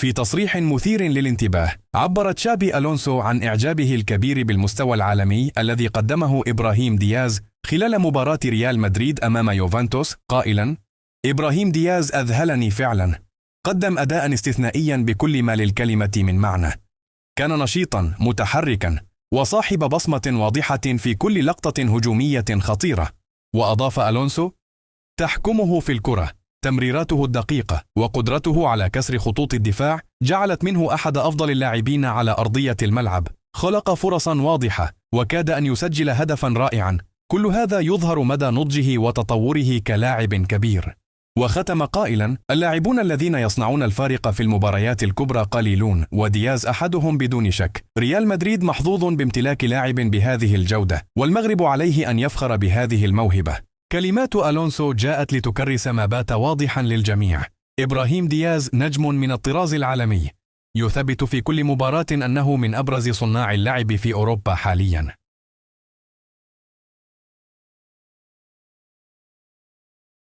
في تصريح مثير للانتباه، عبر تشابي ألونسو عن إعجابه الكبير بالمستوى العالمي الذي قدمه إبراهيم دياز خلال مباراة ريال مدريد أمام يوفنتوس، قائلاً: إبراهيم دياز أذهلني فعلاً، قدم أداءً استثنائياً بكل ما للكلمة من معنى، كان نشيطاً متحركاً وصاحب بصمة واضحة في كل لقطة هجومية خطيرة. وأضاف ألونسو: تحكمه في الكرة، تمريراته الدقيقة وقدرته على كسر خطوط الدفاع جعلت منه أحد أفضل اللاعبين على أرضية الملعب، خلق فرصا واضحة وكاد أن يسجل هدفا رائعا. كل هذا يظهر مدى نضجه وتطوره كلاعب كبير. وختم قائلا: اللاعبون الذين يصنعون الفارق في المباريات الكبرى قليلون، ودياز أحدهم بدون شك. ريال مدريد محظوظ بامتلاك لاعب بهذه الجودة، والمغرب عليه أن يفخر بهذه الموهبة. كلمات ألونسو جاءت لتكرس ما بات واضحا للجميع: إبراهيم دياز نجم من الطراز العالمي، يثبت في كل مباراة أنه من أبرز صناع اللعب في أوروبا حاليا.